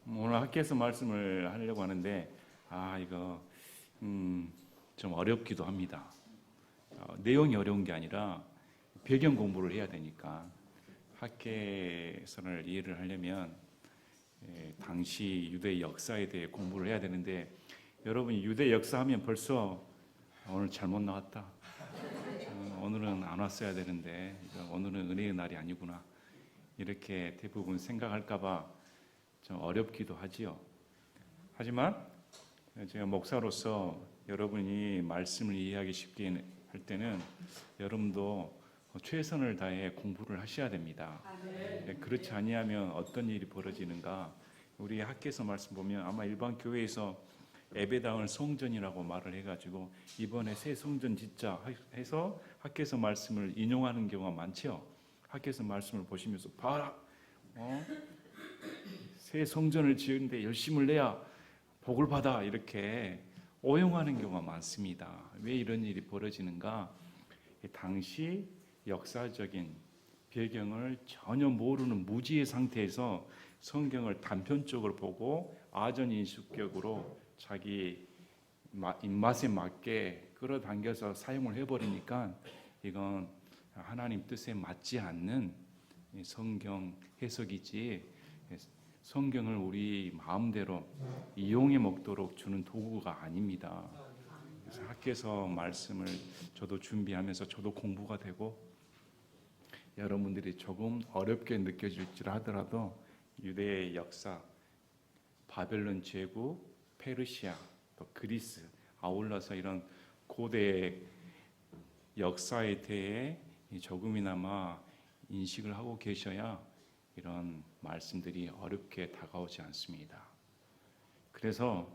오늘 학교에서 말씀을 하려고 하는데 이거 좀 어렵기도 합니다. 내용이 어려운 게 아니라 배경 공부를 해야 되니까 학계선을 이해를 하려면 당시 유대 역사에 대해 공부를 해야 되는데 여러분이 유대 역사 하면 벌써 오늘 잘못 나왔다. 오늘은 안 왔어야 되는데 오늘은 은혜의 날이 아니구나. 이렇게 대부분 생각할까봐 좀 어렵기도 하지요. 하지만 제가 목사로서 여러분이 말씀을 이해하기 쉽게 할 때는 여러분도 최선을 다해 공부를 하셔야 됩니다. 그렇지 아니하면 어떤 일이 벌어지는가? 우리 학교에서 말씀 보면 아마 일반 교회에서 예배당을 성전이라고 말을 해가지고 이번에 새 성전 짓자 해서 학교에서 말씀을 인용하는 경우가 많죠. 학교에서 말씀을 보시면서 봐라, 새 성전을 지으는데 열심을 내야 복을 받아, 이렇게 오용하는 경우가 많습니다. 왜 이런 일이 벌어지는가? 당시 역사적인 배경을 전혀 모르는 무지의 상태에서 성경을 단편적으로 보고 아전인수격으로 자기 입맛에 맞게 끌어당겨서 사용을 해버리니까 이건 하나님 뜻에 맞지 않는 성경 해석이지 성경을 우리 마음대로 이용해 먹도록 주는 도구가 아닙니다. 그래서 학교에서 말씀을 저도 준비하면서 저도 공부가 되고 여러분들이 조금 어렵게 느껴질지 하더라도 유대의 역사, 바벨론 제국, 페르시아, 또 그리스 아울러서 이런 고대 역사에 대해 조금이나마 인식을 하고 계셔야 이런 말씀들이 어렵게 다가오지 않습니다. 그래서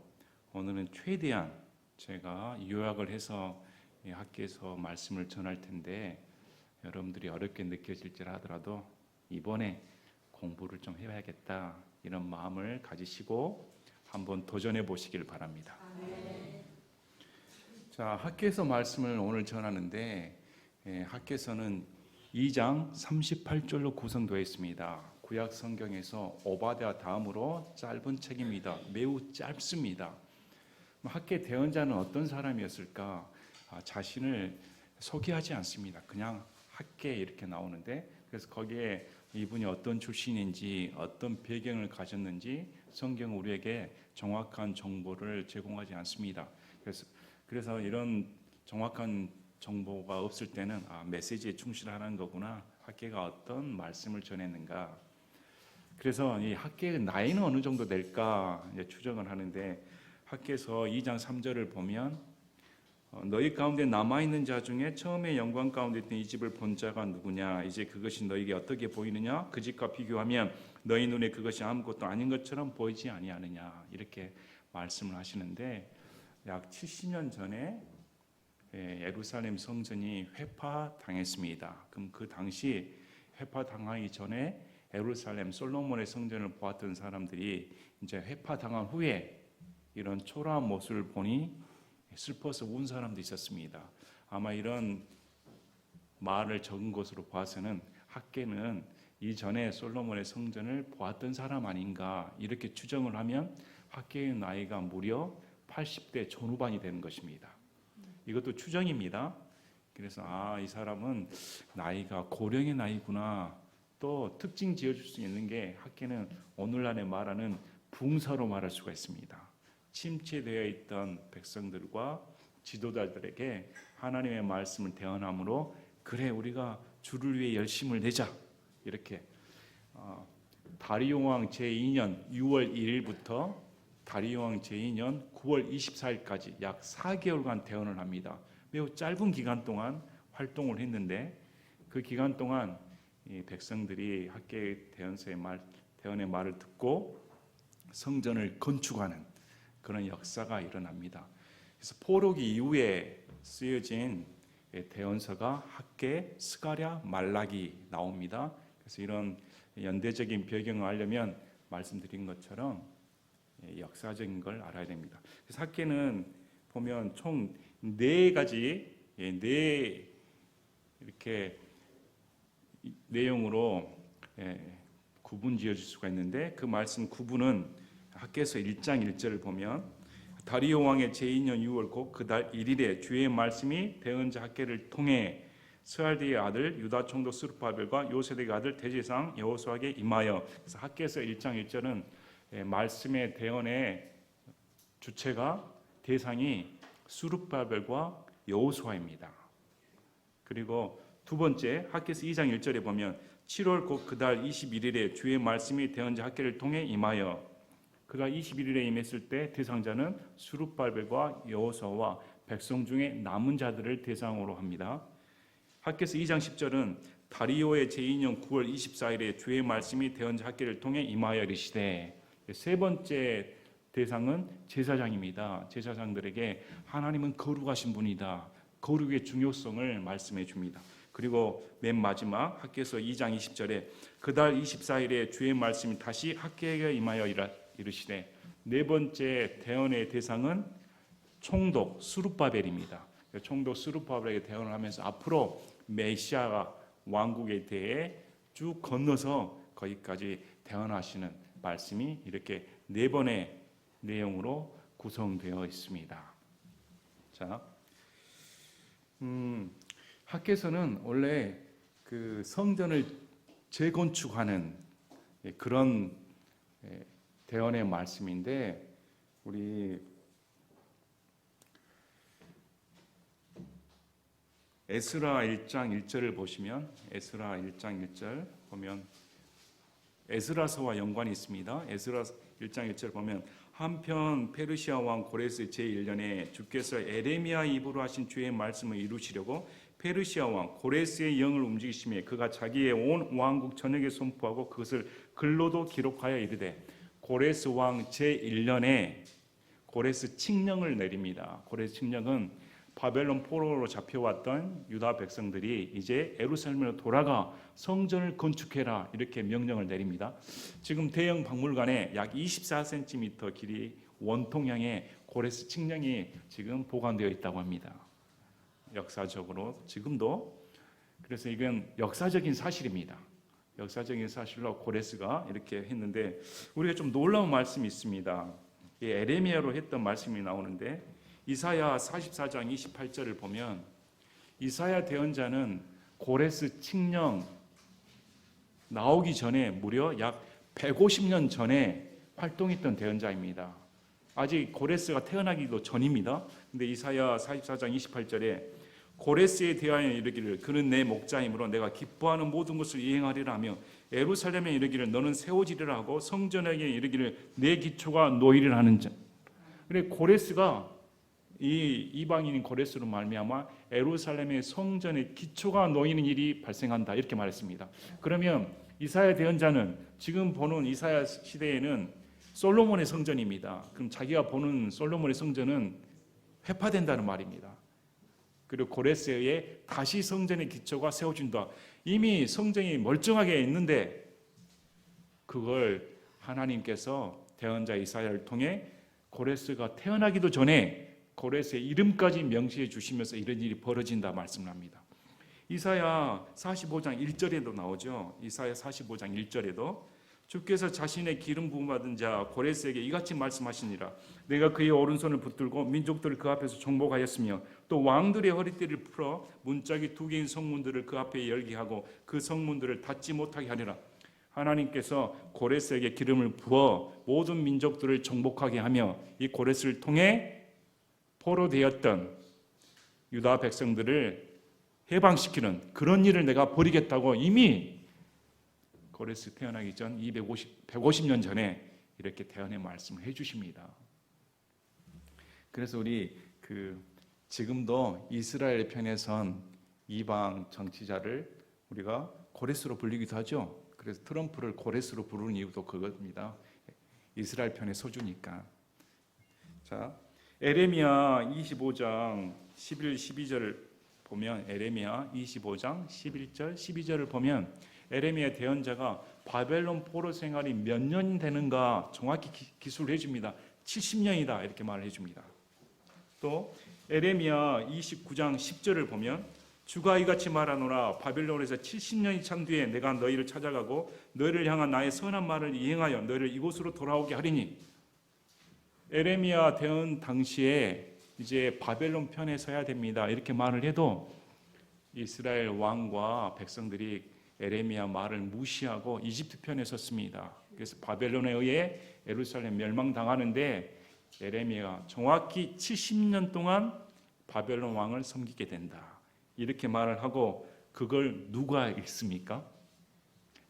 오늘은 최대한 제가 요약을 해서 학교에서 말씀을 전할 텐데 여러분들이 어렵게 느껴질지 하더라도 이번에 공부를 좀 해야겠다 이런 마음을 가지시고 한번 도전해 보시길 바랍니다. 자, 학교에서 말씀을 오늘 전하는데 학교에서는 2장 38절로 구성되어 있습니다. 구약 성경에서 오바댜 다음으로 짧은 책입니다. 매우 짧습니다. 학계 대언자는 어떤 사람이었을까? 자신을 소개하지 않습니다. 그냥 학계 이렇게 나오는데 그래서 거기에 이분이 어떤 출신인지 어떤 배경을 가졌는지 성경 우리에게 정확한 정보를 제공하지 않습니다. 그래서 이런 정확한 정보가 없을 때는 메시지에 충실하는 거구나. 학계가 어떤 말씀을 전했는가. 그래서 이 학계의 나이는 어느 정도 될까 추정을 하는데 학계에서 2장 3절을 보면 너희 가운데 남아있는 자 중에 처음에 영광 가운데 있던 이 집을 본 자가 누구냐. 이제 그것이 너희에게 어떻게 보이느냐. 그 집과 비교하면 너희 눈에 그것이 아무것도 아닌 것처럼 보이지 아니하느냐. 이렇게 말씀을 하시는데 약 70년 전에 예루살렘 성전이 회파당했습니다. 그럼 그 당시 회파당하기 전에 예루살렘 솔로몬의 성전을 보았던 사람들이 이제 회파당한 후에 이런 초라한 모습을 보니 슬퍼서 운 사람도 있었습니다. 아마 이런 말을 적은 것으로 봐서는 학계는 이전에 솔로몬의 성전을 보았던 사람 아닌가 이렇게 추정을 하면 학계의 나이가 무려 80대 전후반이 되는 것입니다. 이것도 추정입니다. 그래서 이 사람은 나이가 고령의 나이구나. 또 특징 지어줄 수 있는 게 학계는 오늘날에 말하는 붕서로 말할 수가 있습니다. 침체되어 있던 백성들과 지도자들에게 하나님의 말씀을 대언함으로 그래 우리가 주를 위해 열심을 내자 이렇게 다리오 왕 제2년 6월 1일부터 다리오 왕 제2년 9월 24일까지 약 4개월간 대언을 합니다. 매우 짧은 기간 동안 활동을 했는데 그 기간 동안 이 백성들이 학계의 대언의 말을 듣고 성전을 건축하는 그런 역사가 일어납니다. 그래서 포로기 이후에 쓰여진 대언서가 학계, 스가랴, 말라기 나옵니다. 그래서 이런 연대적인 배경을 알려면 말씀드린 것처럼 역사적인 걸 알아야 됩니다. 그래서 학계는 보면 총 4가지 이렇게 내용으로 구분 지어줄 수가 있는데 그 말씀 구분은 학개서 1장 1절을 보면 다리오 왕의 제2년 6월 곧 그달 1일에 주의 말씀이 대언자 학개를 통해 스알디의 아들 유다 총독 스룹바벨과 요세덱의 아들 대제사장 여호수아에게 임하여. 그래서 학개서 1장 1절은 말씀의 대언의 주체가 대상이 스룹바벨과 여호수아입니다. 그리고 두 번째 학개서 2장 1절에 보면 7월 곧 그달 21일에 주의 말씀이 대언자 학개를 통해 임하여. 그달 21일에 임했을 때 대상자는 스룹바벨과 여호수아와 백성 중에 남은 자들을 대상으로 합니다. 학개서 2장 10절은 다리오의 제2년 9월 24일에 주의 말씀이 대언자 학개를 통해 임하여 이르시되. 세 번째 대상은 제사장입니다. 제사장들에게 하나님은 거룩하신 분이다. 거룩의 중요성을 말씀해 줍니다. 그리고 맨 마지막 학개서 2장 20절에 그달 24일에 주의 말씀이 다시 학개에게 임하여 이르시되. 네 번째 대언의 대상은 총독 스룹바벨입니다. 총독 스룹바벨에게 대언을 하면서 앞으로 메시아가 왕국에 대해 쭉 건너서 거기까지 대언하시는 말씀이 이렇게 네 번의 내용으로 구성되어 있습니다. 자, 학개서는 원래 그 성전을 재건축하는 그런 대언의 말씀인데, 우리 에스라 1장 1절을 보시면, 에스라 1장 1절 보면 에스라서와 연관이 있습니다. 에스라 1장 1절 보면 한편 페르시아 왕 고레스 제1년에 주께서 에레미야 입으로 하신 주의 말씀을 이루시려고 페르시아 왕 고레스의 영을 움직이시며 그가 자기의 온 왕국 전역에 선포하고 그것을 글로도 기록하여 이르되. 고레스 왕 제1년에 고레스 칙령을 내립니다. 고레스 칙령은 바벨론 포로로 잡혀왔던 유다 백성들이 이제 예루살렘으로 돌아가 성전을 건축해라 이렇게 명령을 내립니다. 지금 대형 박물관에 약 24cm 길이 원통형의 고레스 칙령이 지금 보관되어 있다고 합니다. 역사적으로 지금도. 그래서 이건 역사적인 사실입니다. 역사적인 사실로 고레스가 이렇게 했는데, 우리가 좀 놀라운 말씀이 있습니다. 에레미야로 했던 말씀이 나오는데, 이사야 44장 28절을 보면 이사야 대언자는 고레스 칙령 나오기 전에 무려 약 150년 전에 활동했던 대언자입니다. 아직 고레스가 태어나기도 전입니다. 근데 이사야 44장 28절에 고레스에 대하여 이르기를 그는 내 목자이므로 내가 기뻐하는 모든 것을 이행하리라 하며 예루살렘에 이르기를 너는 세워지리라 하고 성전에게 이르기를 내 기초가 놓이리라 하는 자. 그래, 고레스가 이 이방인인 고레스로 말미암아 예루살렘의 성전의 기초가 놓이는 일이 발생한다 이렇게 말했습니다. 그러면 이사야 대언자는 지금 보는 이사야 시대에는 솔로몬의 성전입니다. 그럼 자기가 보는 솔로몬의 성전은 회파된다는 말입니다. 그리고 고레스에 의해 다시 성전의 기초가 세워진다. 이미 성전이 멀쩡하게 있는데 그걸 하나님께서 대언자 이사야를 통해 고레스가 태어나기도 전에 고레스의 이름까지 명시해 주시면서 이런 일이 벌어진다 말씀을 합니다. 이사야 45장 1절에도 나오죠. 이사야 45장 1절에도 주께서 자신의 기름 부음 받은 자 고레스에게 이같이 말씀하시니라. 내가 그의 오른손을 붙들고 민족들을 그 앞에서 정복하였으며 또 왕들의 허리띠를 풀어 문짝이 2개인 성문들을 그 앞에 열게 하고 그 성문들을 닫지 못하게 하리라. 하나님께서 고레스에게 기름을 부어 모든 민족들을 정복하게 하며 이 고레스를 통해 포로되었던 유다 백성들을 해방시키는 그런 일을 내가 벌이겠다고 이미 고레스 태어나기 전 150년 전에 이렇게 대언의 말씀을 해주십니다. 그래서 우리 지금도 이스라엘 편에 선 이방 정치자를 우리가 고레스로 불리기도 하죠. 그래서 트럼프를 고레스로 부르는 이유도 그겁니다. 이스라엘 편에 서주니까. 자, 에레미야 25장 11, 12절을 보면 에레미야 25장 11절, 12절을 보면 에레미야 대언자가 바벨론 포로 생활이 몇 년 되는가 정확히 기술을 해줍니다. 70년이다 이렇게 말을 해줍니다. 또 에레미야 29장 10절을 보면 주가 이같이 말하노라 바벨론에서 70년이 찬 뒤에 내가 너희를 찾아가고 너희를 향한 나의 선한 말을 이행하여 너희를 이곳으로 돌아오게 하리니. 에레미야 대응 당시에 이제 바벨론 편에 서야 됩니다. 이렇게 말을 해도 이스라엘 왕과 백성들이 에레미야 말을 무시하고 이집트 편에 섰습니다. 그래서 바벨론에 의해 예루살렘 멸망당하는데 에레미야가 정확히 70년 동안 바벨론 왕을 섬기게 된다. 이렇게 말을 하고 그걸 누가 읽습니까?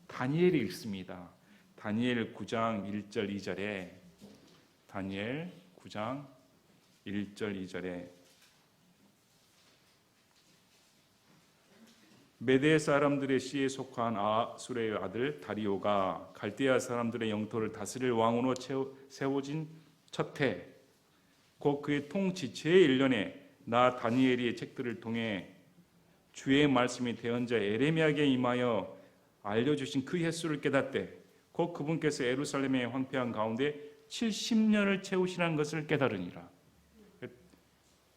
다니엘이 읽습니다. 다니엘 9장 1절 2절에 다니엘 9장 1절 2절에 메대 사람들의 씨에 속한 아수르의 아들 다리오가 갈대아 사람들의 영토를 다스릴 왕으로 세워진 첫해 곧 그의 통치 제1년에 나 다니엘이 책들을 통해 주의 말씀이 대언자 에레미야에게 임하여 알려주신 그 횟수를 깨닫되 곧 그분께서 예루살렘의 황폐한 가운데 70년을 채우시라는 것을 깨달으니라.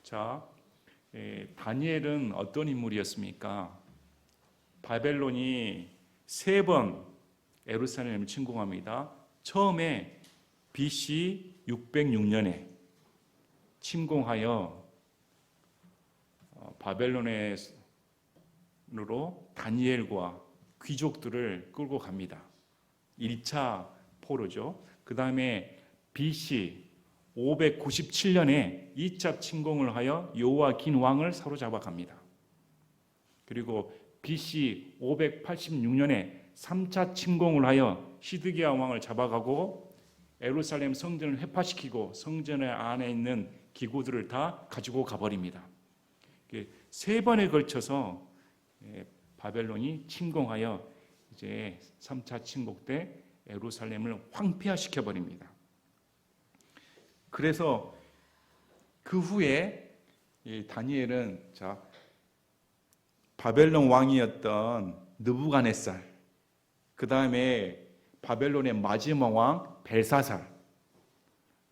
자, 다니엘은 어떤 인물이었습니까? 바벨론이 3번 예루살렘을 침공합니다. 처음에 BC 606년에 침공하여 바벨론으로 다니엘과 귀족들을 끌고 갑니다. 1차 포로죠. 그 다음에 BC 597년에 2차 침공을 하여 요아긴 왕을 사로잡아 갑니다. 그리고 BC 586년에 3차 침공을 하여 시드기야 왕을 잡아가고 예루살렘 성전을 회파시키고 성전 안에 있는 기구들을 다 가지고 가버립니다. 3번에 걸쳐서 바벨론이 침공하여 이제 3차 침공 때 예루살렘을 황폐화시켜 버립니다. 그래서 그 후에 다니엘은 바벨론 왕이었던 느부갓네살, 그 다음에 바벨론의 마지막 왕 벨사살,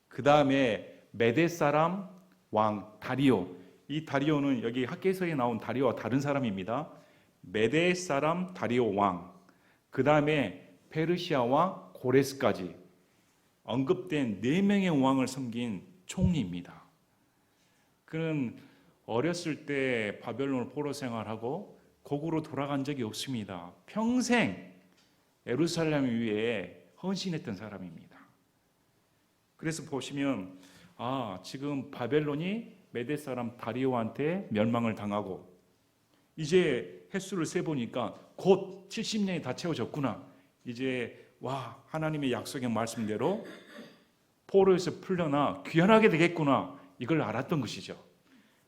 그 다음에 메대 사람 왕 다리오. 이 다리오는 여기 학개서에 나온 다리오와 다른 사람입니다. 메대 사람 다리오 왕, 그 다음에 페르시아 왕 고레스까지 언급된 4명의 왕을 섬긴 총리입니다. 그는 어렸을 때 바벨론 포로 생활하고 고국으로 돌아간 적이 없습니다. 평생 예루살렘 위에 헌신했던 사람입니다. 그래서 보시면 지금 바벨론이 메대 사람 다리오한테 멸망을 당하고 이제 횟수를 세보니까 곧 70년이 다 채워졌구나. 이제 하나님의 약속의 말씀대로 포로에서 풀려나 귀환하게 되겠구나. 이걸 알았던 것이죠.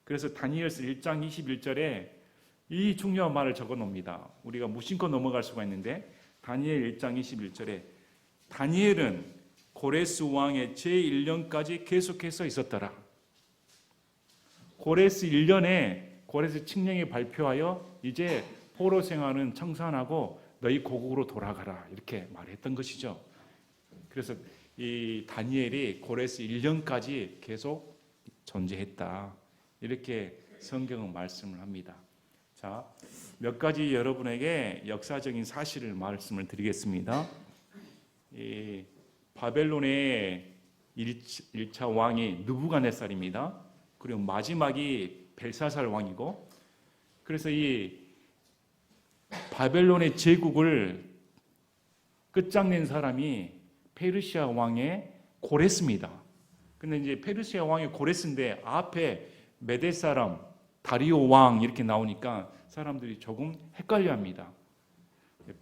그래서 다니엘서 1장 21절에 이 중요한 말을 적어 놓습니다. 우리가 무심코 넘어갈 수가 있는데 다니엘 1장 21절에 다니엘은 고레스 왕의 제1년까지 계속해서 있었더라. 고레스 1년에 고레스 칙령이 발표하여 이제 포로 생활은 청산하고 너희 고국으로 돌아가라 이렇게 말했던 것이죠. 그래서 이 다니엘이 고레스 1년까지 계속 존재했다. 이렇게 성경은 말씀을 합니다. 자, 몇 가지 여러분에게 역사적인 사실을 말씀을 드리겠습니다. 이 바벨론의 1차 왕이 느부갓네살입니다. 그리고 마지막이 벨사살 왕이고, 그래서 이 바벨론의 제국을 끝장낸 사람이 페르시아 왕의 고레스입니다. 근데 이제 페르시아 왕의 고레스인데 앞에 메대 사람 다리오 왕 이렇게 나오니까 사람들이 조금 헷갈려합니다.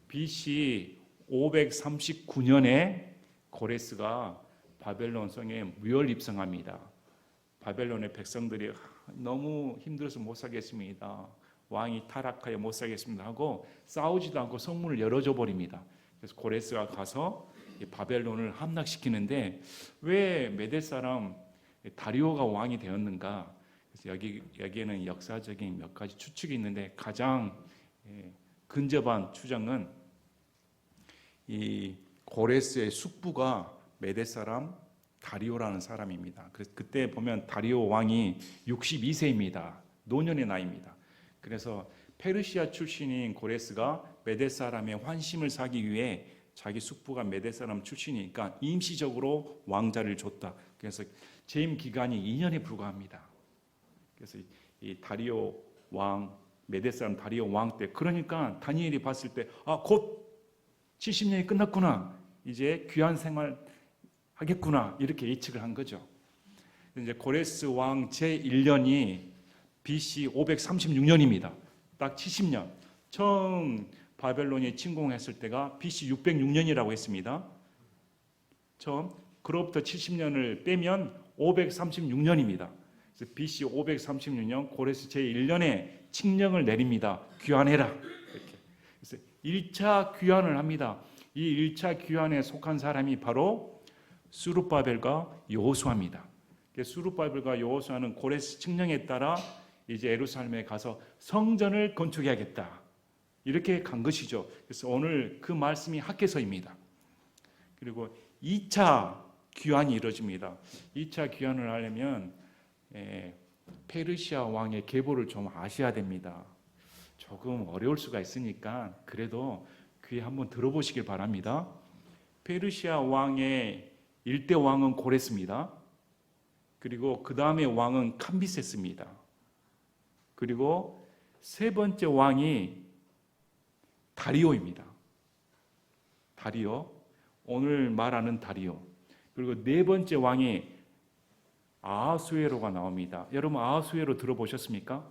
BC 539년에 고레스가 바벨론 성에 무혈 입성합니다. 바벨론의 백성들이 너무 힘들어서 못 살겠습니다. 왕이 타락하여 못 살겠습니다 하고 싸우지도 않고 성문을 열어줘 버립니다. 그래서 고레스가 가서 바벨론을 함락시키는데 왜 메대 사람 다리오가 왕이 되었는가? 그래서 여기에는 역사적인 몇 가지 추측이 있는데 가장 근접한 추정은 이 고레스의 숙부가 메대 사람 다리오라는 사람입니다. 그래서 그때 보면 다리오 왕이 62세입니다. 노년의 나이입니다. 그래서 페르시아 출신인 고레스가 메대 사람의 환심을 사기 위해 자기 숙부가 메대 사람 출신이니까 임시적으로 왕자를 줬다. 그래서 재임 기간이 2년에 불과합니다. 그래서 이 다리오 왕, 메대 사람 다리오 왕 때, 그러니까 다니엘이 봤을 때 곧 70년이 끝났구나, 이제 귀한 생활 하겠구나, 이렇게 예측을 한 거죠. 이제 고레스 왕 제 1년이 BC 536년입니다. 딱 70년. 처음 바벨론이 침공했을 때가 BC 606년이라고 했습니다. 처음. 그로부터 70년을 빼면 536년입니다. 그래서 BC 536년 고레스 제 1년에 칙령을 내립니다. 귀환해라. 이렇게. 그래서 1차 귀환을 합니다. 이 1차 귀환에 속한 사람이 바로 수룹바벨과 여호수아입니다. 수룹바벨과 여호수아는 고레스 칙령에 따라 이제 예루살렘에 가서 성전을 건축해야겠다, 이렇게 간 것이죠. 그래서 오늘 그 말씀이 학개서입니다. 그리고 2차 귀환이 이루어집니다. 2차 귀환을 하려면 페르시아 왕의 계보를 좀 아셔야 됩니다. 조금 어려울 수가 있으니까 그래도 귀에 한번 들어보시길 바랍니다. 페르시아 왕의 1대 왕은 고레스입니다. 그리고 그 다음에 왕은 캄비세스입니다. 그리고 세 번째 왕이 다리오입니다. 다리오, 오늘 말하는 다리오. 그리고 네 번째 왕이 아하수에로가 나옵니다. 여러분 아하수에로 들어보셨습니까?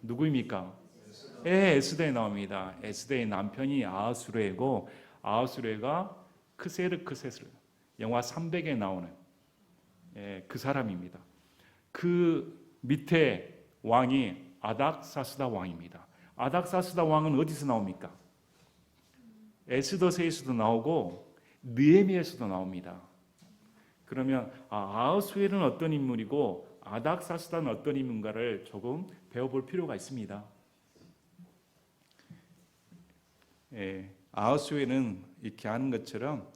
누구입니까? 에스더에 나옵니다. 에스더의 남편이 아하수에로고, 아하수에로가 크세르크세스, 영화 300에 나오는 그 사람입니다. 그 밑에 왕이 아닥사스다 왕입니다. 아닥사스다 왕은 어디서 나옵니까? 에스더서에서도 나오고 느헤미야에서도 나옵니다. 그러면 아하수엘은 어떤 인물이고 아닥사스다는 어떤 인물인가를 조금 배워볼 필요가 있습니다. 아하수엘은 이렇게 아는 것처럼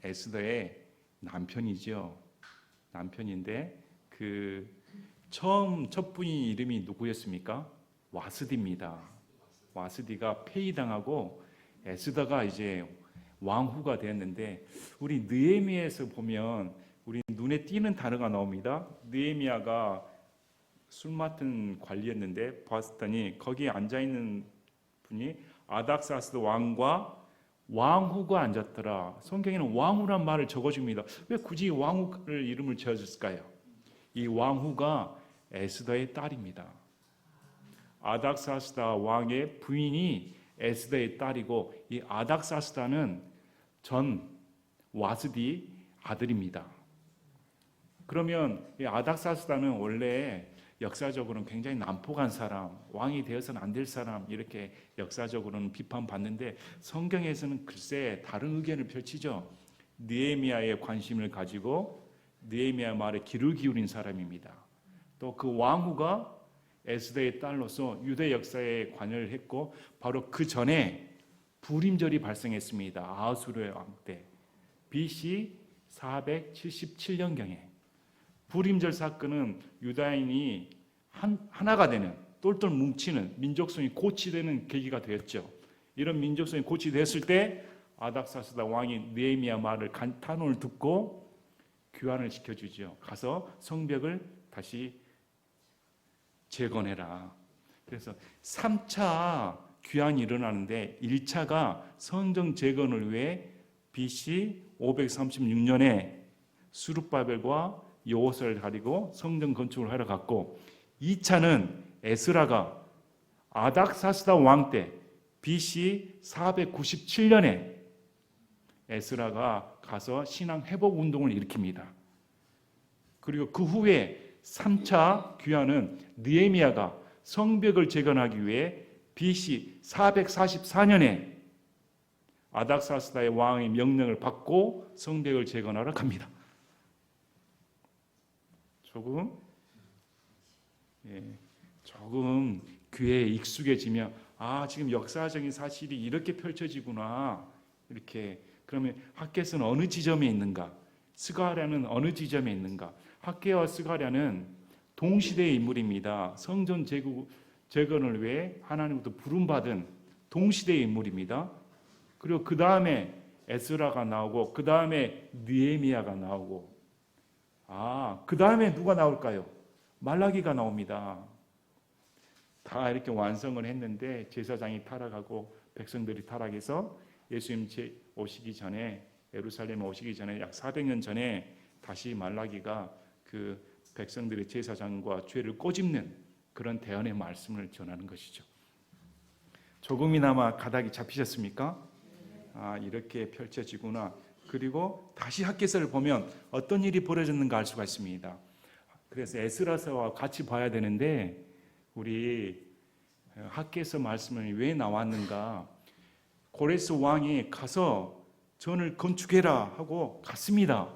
에스더의 남편이죠. 남편인데 그 처음 첫 부인 이름이 누구였습니까? 와스디입니다. 와스디가 폐위당하고 에스더가 이제 왕후가 되었는데, 우리 느헤미야에서 보면 우리 눈에 띄는 단어가 나옵니다. 느헤미야가 술 맡은 관리였는데 봤더니 거기에 앉아 있는 분이 아닥사스다 왕과 왕후가 앉았더라. 성경에는 왕후란 말을 적어줍니다. 왜 굳이 왕후를 이름을 지어줬을까요? 이 왕후가 에스더의 딸입니다. 아닥사스다 왕의 부인이 에스더의 딸이고, 이 아닥사스다는 전 와스디 아들입니다. 그러면 이 아닥사스다는 원래 역사적으로는 굉장히 난폭한 사람, 왕이 되어서는 안 될 사람, 이렇게 역사적으로는 비판받는데 성경에서는 글쎄 다른 의견을 펼치죠. 느헤미야의 관심을 가지고 느헤미야 말에 귀를 기울인 사람입니다. 또 그 왕후가 에스더의 딸로서 유대 역사에 관여를 했고, 바로 그 전에 불임절이 발생했습니다. 아하수르 왕 때 BC 477년경에 불임절 사건은 유다인이 하나가 되는, 똘똘 뭉치는, 민족성이 고취되는 계기가 되었죠. 이런 민족성이 고취됐을 때 아닥사스다 왕이 느헤미야 말을 간탄을 듣고 귀환을 시켜주죠. 가서 성벽을 다시 재건해라. 그래서 3차 귀환이 일어나는데 1차가 성전 재건을 위해 BC 536년에 수룹바벨과 여호수아를 가리고 성전 건축을 하러 갔고, 2차는 에스라가 아닥사스다 왕 때 BC 497년에 에스라가 가서 신앙 회복 운동을 일으킵니다. 그리고 그 후에 3차 귀환은 느헤미야가 성벽을 재건하기 위해 BC 444년에 아닥사스다의 왕의 명령을 받고 성벽을 재건하러 갑니다. 조금 귀에 익숙해지면 지금 역사적인 사실이 이렇게 펼쳐지구나, 이렇게. 그러면 학개서는 어느 지점에 있는가? 스가랴는 어느 지점에 있는가? 학개와 스가랴는 동시대의 인물입니다. 성전 재건을 위해 하나님부터 부름받은 동시대의 인물입니다. 그리고 그 다음에 에스라가 나오고 그 다음에 느헤미야가 나오고 그 다음에 누가 나올까요? 말라기가 나옵니다. 다 이렇게 완성을 했는데 제사장이 타락하고 백성들이 타락해서 예수님 오시기 전에 예루살렘에 오시기 전에 약 400년 전에 다시 말라기가 그 백성들의 제사장과 죄를 꼬집는 그런 대언의 말씀을 전하는 것이죠. 조금이나마 가닥이 잡히셨습니까? 이렇게 펼쳐지구나. 그리고 다시 학개서를 보면 어떤 일이 벌어졌는가 알 수가 있습니다. 그래서 에스라서와 같이 봐야 되는데 우리 학개서 말씀은 왜 나왔는가? 고레스 왕이 가서 전을 건축해라 하고 갔습니다.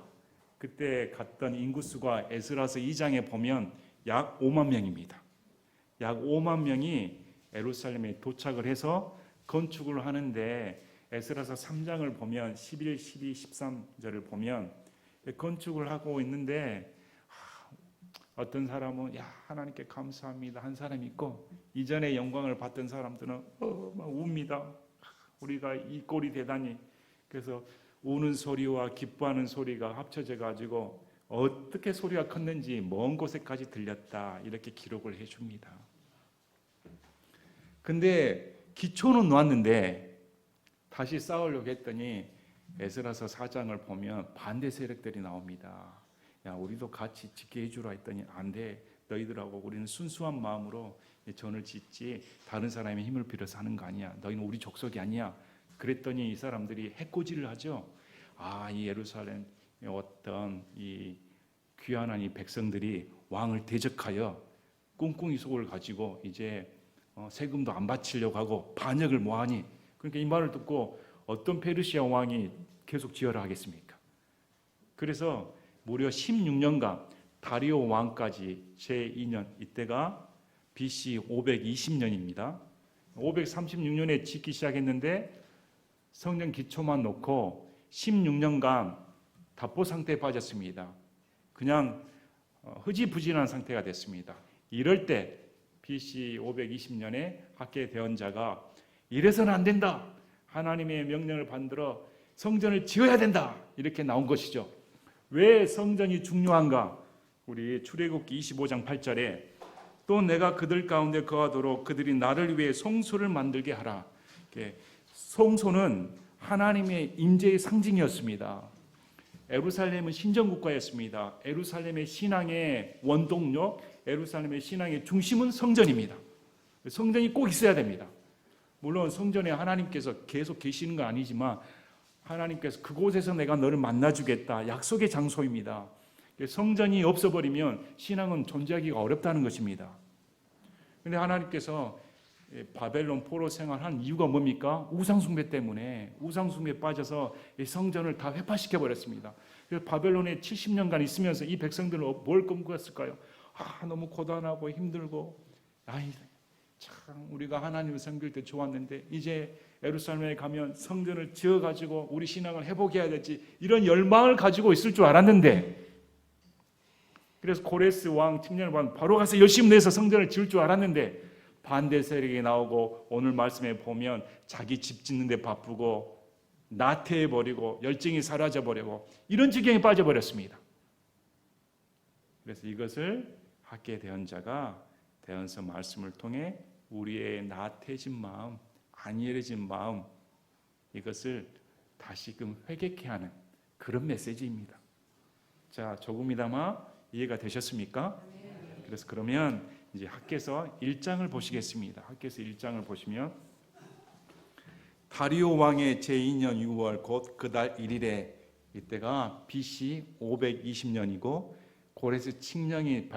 그때 갔던 인구수가 에스라서 2장에 보면 약 5만 명입니다. 약 5만 명이 예루살렘에 도착을 해서 건축을 하는데 에스라서 3장을 보면 11, 12, 13절을 보면 건축을 하고 있는데 어떤 사람은 하나님께 감사합니다 한 사람이 있고 이전에 영광을 받던 사람들은 막 웁니다. 우리가 이 꼴이 되다니. 그래서 우는 소리와 기뻐하는 소리가 합쳐져 가지고 어떻게 소리가 컸는지 먼 곳에까지 들렸다 이렇게 기록을 해줍니다. 근데 기초는 놓았는데 다시 싸우려고 했더니 에스라서 4장을 보면 반대 세력들이 나옵니다. 우리도 같이 짓게 해주라 했더니 안 돼. 너희들하고 우리는 순수한 마음으로 전을 짓지 다른 사람의 힘을 빌어서 하는 거 아니야. 너희는 우리 족속이 아니야. 그랬더니 이 사람들이 해코지를 하죠. 이 예루살렘의 어떤 이 귀환한 이 백성들이 왕을 대적하여 꿍꿍이 속을 가지고 이제 세금도 안 바치려고 하고 반역을 뭐하니. 그러니까 이 말을 듣고 어떤 페르시아 왕이 계속 지어라 하겠습니까? 그래서 무려 16년간 다리오 왕까지 제2년 이때가 BC 520년입니다. 536년에 짓기 시작했는데 성전 기초만 놓고 16년간 답보 상태에 빠졌습니다. 그냥 흐지부진한 상태가 됐습니다. 이럴 때 BC 520년에 학계 대언자가 이래서는 안 된다. 하나님의 명령을 받들어 성전을 지어야 된다. 이렇게 나온 것이죠. 왜 성전이 중요한가? 우리 출애굽기 25장 8절에 또 내가 그들 가운데 거하도록 그들이 나를 위해 성소를 만들게 하라. 성소는 하나님의 임재의 상징이었습니다. 예루살렘은 신정국가였습니다. 예루살렘의 신앙의 원동력, 예루살렘의 신앙의 중심은 성전입니다. 성전이 꼭 있어야 됩니다. 물론 성전에 하나님께서 계속 계시는 건 아니지만 하나님께서 그곳에서 내가 너를 만나주겠다. 약속의 장소입니다. 성전이 없어버리면 신앙은 존재하기가 어렵다는 것입니다. 그런데 하나님께서 바벨론 포로 생활한 이유가 뭡니까? 우상숭배 때문에. 우상숭배에 빠져서 성전을 다 회파시켜버렸습니다. 그래서 바벨론에 70년간 있으면서 이 백성들은 뭘 꿈꿨을까요? 너무 고단하고 힘들고 참 우리가 하나님을 섬길 때 좋았는데 이제 예루살렘에 가면 성전을 지어가지고 우리 신앙을 회복해야 되지 이런 열망을 가지고 있을 줄 알았는데 그래서 고레스 왕 칭년을 받은 바로 가서 열심히 내서 성전을 지을 줄 알았는데 반대 세력이 나오고 오늘 말씀에 보면 자기 집 짓는 데 바쁘고 나태해버리고 열정이 사라져버리고 이런 지경에 빠져버렸습니다. 그래서 이것을 학계 대언자가 대언서 말씀을 통해 우리의 나태해진 마음, 안일해진 마음 이것을 다시금 회개케 하는 그런 메시지입니다. 자, 조금이나마 이해가 되셨습니까? 그래서 그러면 이제 학개서 1장을 보시겠습니다. 학개서 1장을 보시면 다리오 왕의 제2년 6월 곧 그달 1일에 이때가 BC 520년이고 고레스 칙령이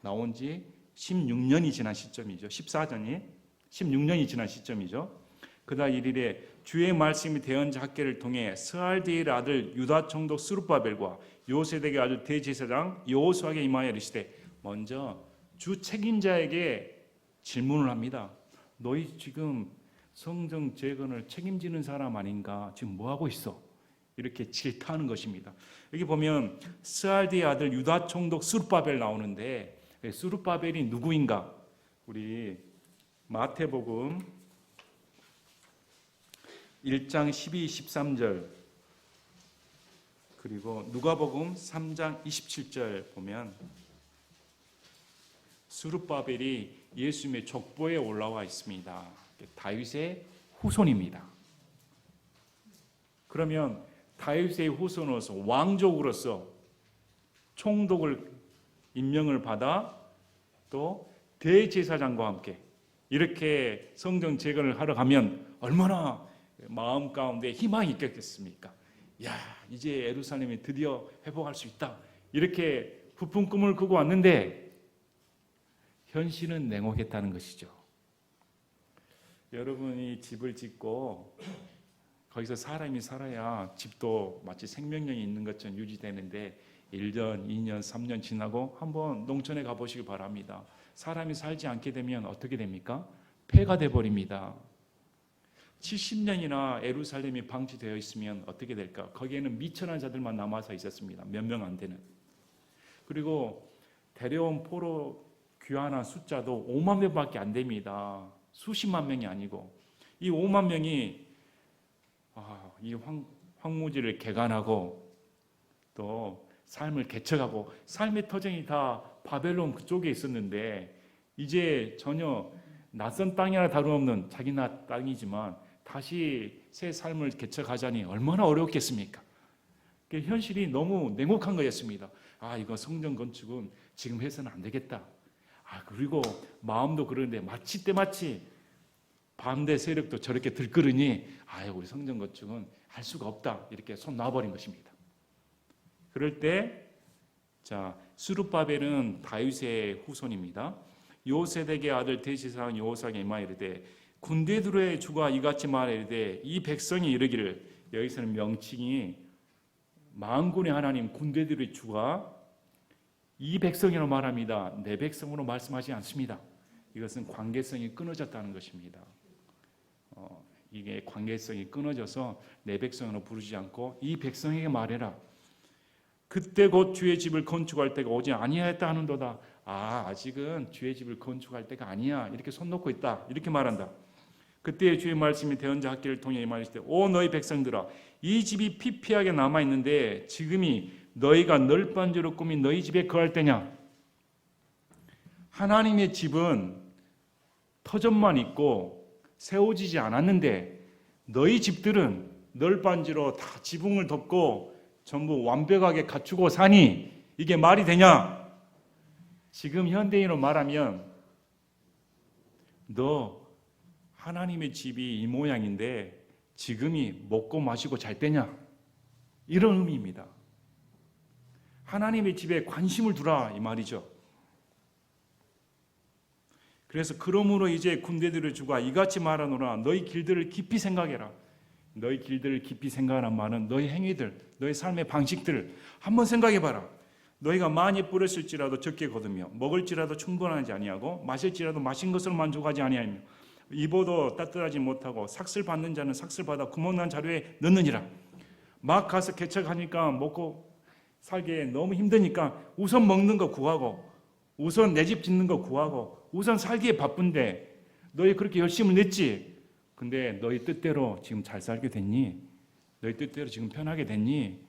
나온 지 16년이 지난 시점이죠. 14전이 16년이 지난 시점이죠. 그달 1일에 주의 말씀이 대언자 학계를 통해 스알디엘 아들 유다 총독 스룹바벨과 요세덱의 아들 대제사장 여호수아에게 임하여 이르시되 먼저 주 책임자에게 질문을 합니다. 너희 지금 성전 재건을 책임지는 사람 아닌가? 지금 뭐 하고 있어? 이렇게 질타하는 것입니다. 여기 보면 스알디의 아들 유다 총독 스룹바벨 나오는데 스룹바벨이 누구인가? 우리 마태복음 1장 12, 13절 그리고 누가복음 3장 27절 보면 스룹바벨이 예수님의 족보에 올라와 있습니다. 다윗의 후손입니다. 그러면 다윗의 후손으로서 왕족으로서 총독을 임명을 받아 또 대제사장과 함께 이렇게 성전 재건을 하러 가면 얼마나 마음 가운데 희망이 있겠습니까? 야, 이제 예루살렘이 드디어 회복할 수 있다. 이렇게 부푼 꿈을 꾸고 왔는데 현실은 냉혹했다는 것이죠. 여러분이 집을 짓고 거기서 사람이 살아야 집도 마치 생명력이 있는 것처럼 유지되는데 1년, 2년, 3년 지나고 한번 농촌에 가보시기 바랍니다. 사람이 살지 않게 되면 어떻게 됩니까? 폐가 돼버립니다. 70년이나 예루살렘이 방치되어 있으면 어떻게 될까? 거기에는 미천한 자들만 남아서 있었습니다. 몇 명 안 되는. 그리고 데려온 포로 귀환한 숫자도 5만 명밖에 안 됩니다. 수십만 명이 아니고 이 5만 명이 이 황무지를 개간하고 또 삶을 개척하고 삶의 터전이 다 바벨론 그쪽에 있었는데 이제 전혀 낯선 땅이나 다름없는 자기 땅이지만 다시 새 삶을 개척하자니 얼마나 어렵겠습니까? 현실이 너무 냉혹한 거였습니다. 이거 성전 건축은 지금 해서는 안 되겠다. 그리고 마음도 그러는데 마치 반대 세력도 저렇게 들끓으니 우리 성전 건축은 할 수가 없다. 이렇게 손 놔버린 것입니다. 그럴 때 스룹바벨은 다윗의 후손입니다. 요세덱의 아들 대제사장 여호사에게 이르되 군대들의 주가 이같이 말하되 이 백성이 이르기를, 여기서는 명칭이 만군의 하나님 군대들의 주가 이 백성이라고 말합니다. 내 백성으로 말씀하지 않습니다. 이것은 관계성이 끊어졌다는 것입니다. 이게 관계성이 끊어져서 내 백성으로 부르지 않고 이 백성에게 말해라. 그때 곧 주의 집을 건축할 때가 오지 아니하였다 하는도다. 아직은 주의 집을 건축할 때가 아니야. 이렇게 손 놓고 있다. 이렇게 말한다. 그때 주의 말씀이 대언자 학기를 통해 말하시되, 오 너희 백성들아, 이 집이 피폐하게 남아 있는데 지금이 너희가 널빤지로 꾸민 너희 집에 거할 때냐? 하나님의 집은 터전만 있고 세워지지 않았는데 너희 집들은 널빤지로 다 지붕을 덮고 전부 완벽하게 갖추고 사니 이게 말이 되냐? 지금 현대인으로 말하면 너 하나님의 집이 이 모양인데 지금이 먹고 마시고 잘 때냐? 이런 의미입니다. 하나님의 집에 관심을 두라 이 말이죠. 그래서 그러므로 이제 군대들의 주가 이같이 말하노라. 너희 길들을 깊이 생각해라. 너희 길들을 깊이 생각하는 말은 너희 행위들, 너희 삶의 방식들을 한번 생각해봐라. 너희가 많이 뿌렸을지라도 적게 거두며 먹을지라도 충분하지 아니하고 마실지라도 마신 것으로 만족하지 아니하며 입어도 따뜻하지 못하고 삭슬 받는 자는 삭슬 받아 구멍난 자루에 넣느니라. 막 가서 개척하니까 먹고 살기에 너무 힘드니까 우선 먹는 거 구하고 우선 내 집 짓는 거 구하고 우선 살기에 바쁜데 너희 그렇게 열심을 냈지. 근데 너희 뜻대로 지금 잘 살게 됐니? 너희 뜻대로 지금 편하게 됐니?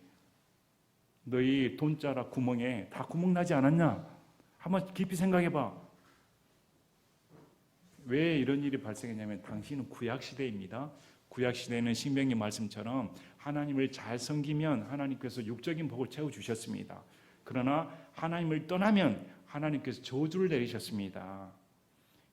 너희 돈자락 구멍에 다 구멍 나지 않았냐? 한번 깊이 생각해봐. 왜 이런 일이 발생했냐면 당신은 구약시대입니다. 구약시대는 신명기 말씀처럼 하나님을 잘 섬기면 하나님께서 육적인 복을 채워주셨습니다. 그러나 하나님을 떠나면 하나님께서 저주를 내리셨습니다.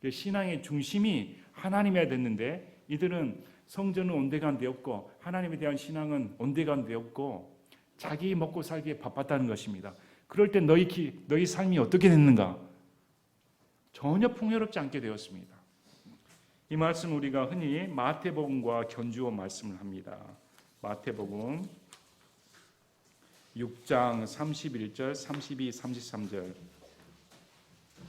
신앙의 중심이 하나님이어야 됐는데 이들은 성전은 온데간데없고 하나님에 대한 신앙은 온데간데없고 자기 먹고 살기에 바빴다는 것입니다. 그럴 때 너희 삶이 어떻게 됐는가? 전혀 풍요롭지 않게 되었습니다. 이 말씀 우리가 흔히 마태복음과 견주어 말씀을 합니다. 마태복음 6장 31절, 32, 33절.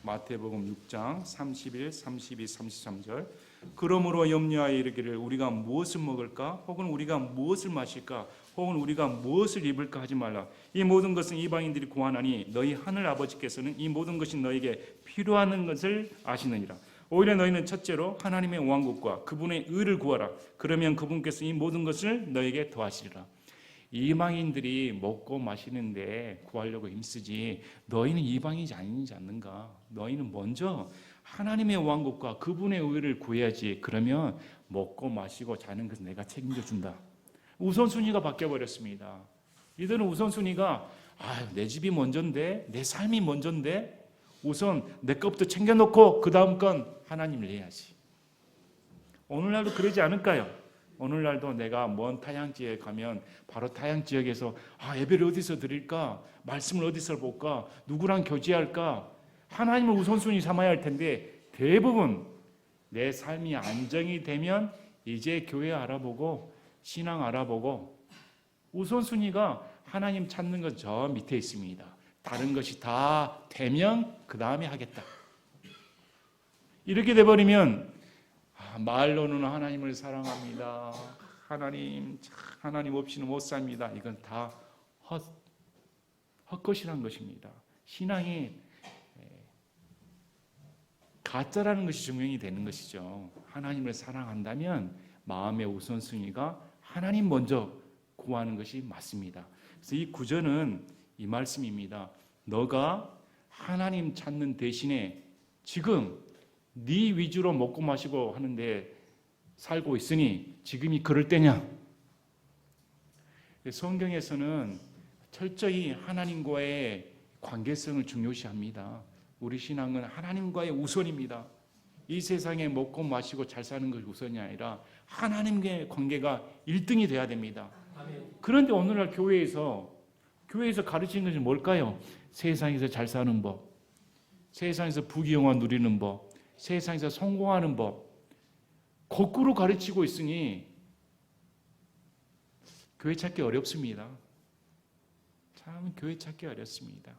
마태복음 6장 31, 32, 33절. 그러므로 염려하여 이르기를 우리가 무엇을 먹을까? 혹은 우리가 무엇을 마실까? 혹은 우리가 무엇을 입을까 하지 말라. 이 모든 것은 이방인들이 구하나니 너희 하늘 아버지께서는 이 모든 것이 너에게 필요한 것을 아시느니라. 오히려 너희는 첫째로 하나님의 왕국과 그분의 의를 구하라. 그러면 그분께서 이 모든 것을 너에게 더하시리라. 이방인들이 먹고 마시는데 구하려고 힘쓰지 너희는 이방인이 아니지 않는가? 너희는 먼저 하나님의 왕국과 그분의 의를 구해야지. 그러면 먹고 마시고 자는 것은 내가 책임져 준다. 우선순위가 바뀌어버렸습니다. 이들은 우선순위가 내 집이 먼저인데, 내 삶이 먼저인데, 우선 내 것부터 챙겨놓고 그 다음 건 하나님을 해야지. 오늘날도 그러지 않을까요? 오늘날도 내가 먼 타향지에 가면 바로 타향지역에서 예배를 어디서 드릴까? 말씀을 어디서 볼까? 누구랑 교제할까? 하나님을 우선순위 삼아야 할 텐데 대부분 내 삶이 안정이 되면 이제 교회 알아보고 신앙 알아보고 우선순위가 하나님 찾는 건 저 밑에 있습니다. 다른 것이 다 되면 그 다음에 하겠다. 이렇게 돼버리면 말로는 하나님을 사랑합니다. 하나님 없이는 못 삽니다. 이건 다 헛것이란 것입니다. 신앙이 가짜라는 것이 증명이 되는 것이죠. 하나님을 사랑한다면 마음의 우선순위가 하나님 먼저 구하는 것이 맞습니다. 그래서 이 구절은 이 말씀입니다. 너가 하나님 찾는 대신에 지금 네 위주로 먹고 마시고 하는데 살고 있으니 지금이 그럴 때냐? 성경에서는 철저히 하나님과의 관계성을 중요시합니다. 우리 신앙은 하나님과의 우선입니다. 이 세상에 먹고 마시고 잘 사는 것이 우선이 아니라 하나님과의 관계가 1등이 돼야 됩니다. 그런데 오늘날 교회에서 가르치는 것이 뭘까요? 세상에서 잘 사는 법, 세상에서 부귀영화 누리는 법, 세상에서 성공하는 법, 거꾸로 가르치고 있으니 교회 찾기 어렵습니다. 참 교회 찾기 어렵습니다.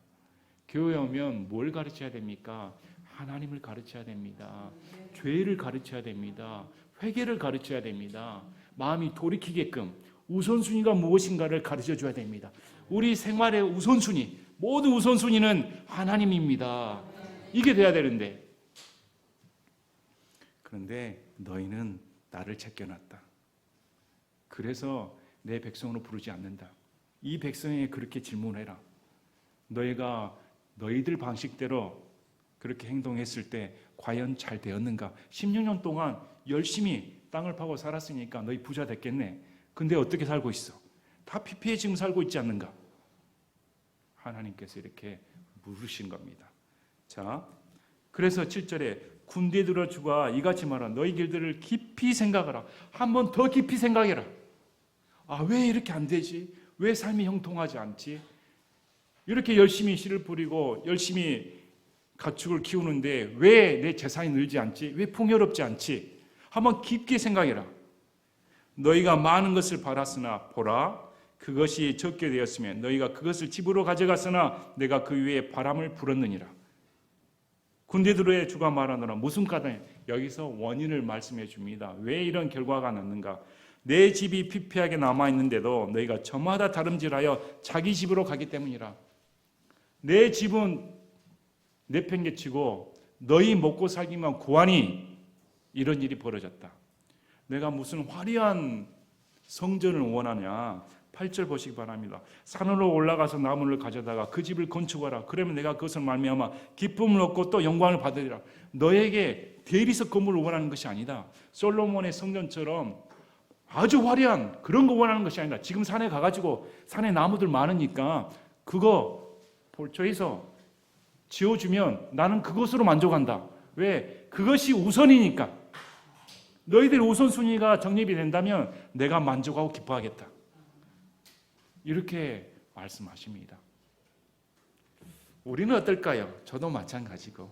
교회 오면 뭘 가르쳐야 됩니까? 하나님을 가르쳐야 됩니다. 죄를 가르쳐야 됩니다. 회개를 가르쳐야 됩니다. 마음이 돌이키게끔 우선순위가 무엇인가를 가르쳐줘야 됩니다. 우리 생활의 우선순위, 모든 우선순위는 하나님입니다. 이게 돼야 되는데, 그런데 너희는 나를 제껴놨다. 그래서 내 백성으로 부르지 않는다. 이 백성에게 그렇게 질문해라. 너희가 너희들 방식대로 그렇게 행동했을 때 과연 잘 되었는가? 16년 동안 열심히 땅을 파고 살았으니까 너희 부자 됐겠네. 근데 어떻게 살고 있어? 다 피폐해 지금 살고 있지 않는가? 하나님께서 이렇게 물으신 겁니다. 자, 그래서 7절에 군대 들어 주가 이같이 말하 너희 길들을 깊이 생각하라. 한 번 더 깊이 생각해라. 왜 이렇게 안 되지? 왜 삶이 형통하지 않지? 이렇게 열심히 씨를 뿌리고 열심히 가축을 키우는데 왜 내 재산이 늘지 않지? 왜 풍요롭지 않지? 한번 깊게 생각해라. 너희가 많은 것을 바랐으나 보라, 그것이 적게 되었으면 너희가 그것을 집으로 가져갔으나 내가 그 위에 바람을 불었느니라. 군대들의 주가 말하노라. 무슨 까닭? 여기서 원인을 말씀해 줍니다. 왜 이런 결과가 났는가? 내 집이 피폐하게 남아있는데도 너희가 저마다 다름질하여 자기 집으로 가기 때문이라. 내 집은 내팽개치고 너희 먹고 살기만 구하니 이런 일이 벌어졌다. 내가 무슨 화려한 성전을 원하냐? 8절 보시기 바랍니다. 산으로 올라가서 나무를 가져다가 그 집을 건축하라. 그러면 내가 그것을 말미암아 기쁨을 얻고 또 영광을 받으리라. 너에게 대리석 건물을 원하는 것이 아니다. 솔로몬의 성전처럼 아주 화려한 그런 거 원하는 것이 아니라 지금 산에 가가지고 산에 나무들 많으니까 그거 볼초해서 지어주면 나는 그것으로 만족한다. 왜? 그것이 우선이니까. 너희들 우선순위가 정립이 된다면 내가 만족하고 기뻐하겠다. 이렇게 말씀하십니다. 우리는 어떨까요? 저도 마찬가지고.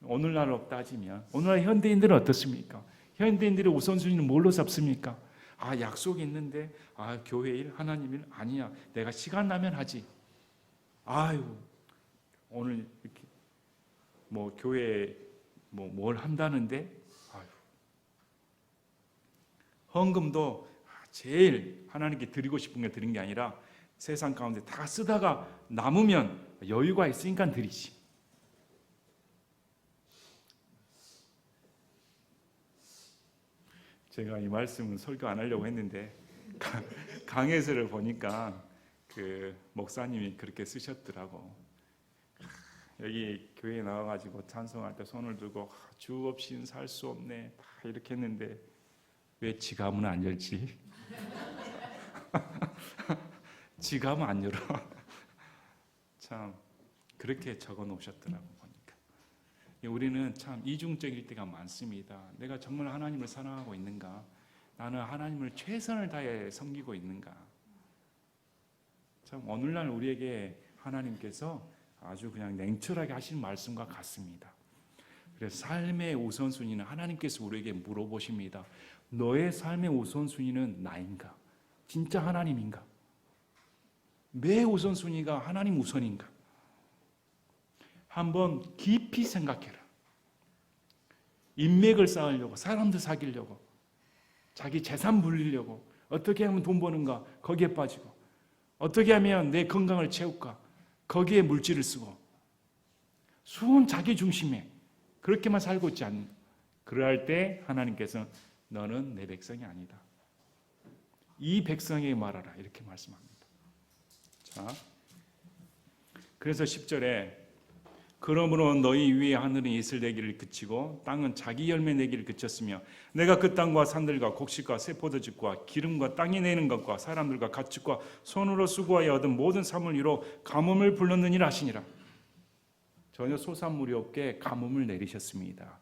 오늘날로 따지면 오늘날 현대인들은 어떻습니까? 현대인들의 우선순위는 뭘로 잡습니까? 약속이 있는데 교회 일, 하나님 일 아니야. 내가 시간 나면 하지. 오늘 이렇게 교회 뭘 한다는데 헌금도 제일 하나님께 드리고 싶은 게 드린 게 아니라 세상 가운데 다 쓰다가 남으면 여유가 있으니까 드리지. 제가 이 말씀은 설교 안 하려고 했는데 강해서를 보니까 그 목사님이 그렇게 쓰셨더라고. 여기 교회에 나와가지고 찬송할 때 손을 들고 주 없이는 살 수 없네 다 이렇게 했는데 왜 지갑은 안 열지? 지갑은 안 열어. 참 그렇게 적어 놓으셨더라고 보니까. 우리는 참 이중적일 때가 많습니다. 내가 정말 하나님을 사랑하고 있는가? 나는 하나님을 최선을 다해 섬기고 있는가? 참 오늘날 우리에게 하나님께서 아주 그냥 냉철하게 하신 말씀과 같습니다. 그래서 삶의 우선순위는 하나님께서 우리에게 물어보십니다. 너의 삶의 우선순위는 나인가? 진짜 하나님인가? 내 우선순위가 하나님 우선인가? 한번 깊이 생각해라. 인맥을 쌓으려고, 사람들 사귀려고, 자기 재산 불리려고, 어떻게 하면 돈 버는가? 거기에 빠지고, 어떻게 하면 내 건강을 채울까? 거기에 물질을 쓰고, 순 자기 중심에 그렇게만 살고 있지 않는. 그럴 때 하나님께서 너는 내 백성이 아니다. 이 백성에게 말하라 이렇게 말씀합니다. 자, 그래서 10절에 그러므로 너희 위에 하늘은 이슬 내기를 그치고 땅은 자기 열매 내기를 그쳤으며 내가 그 땅과 산들과 곡식과 세포도즙과 기름과 땅이 내는 것과 사람들과 가축과 손으로 수고하여 얻은 모든 사물로 가뭄을 불렀느니라 하시니라. 전혀 소산물이 없게 가뭄을 내리셨습니다.